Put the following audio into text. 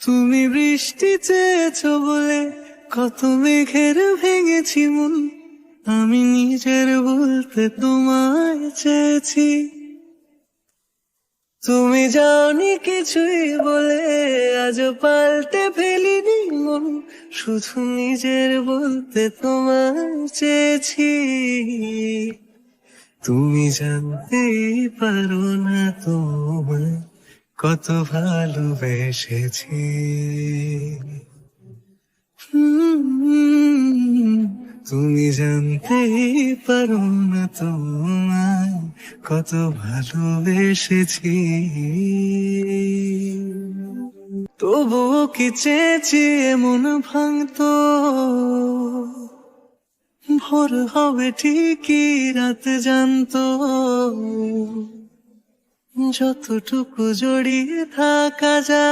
তুমি বৃষ্টি চেয়েছো বলে কত মেঘের ভেঙেছি মন, আমি নিজের বলতে তোমায় চেয়েছি। তুমি যাওনি কিছুই বলে আজও পাল্টে ফেলিনি মন, শুধু নিজের বলতে তোমায় চেয়েছি। তুমি জানতেই পারো না তোমায় কত ভালোবেসেছি। তুমি জানতেই পারো না তোমায় কত ভালোবেসেছি। তবুও কি চেয়েছি মন ভাঙতো, ভোর হবে ঠিকই রাত জানতো, যতটুকু জড়িয়ে থাকা যায়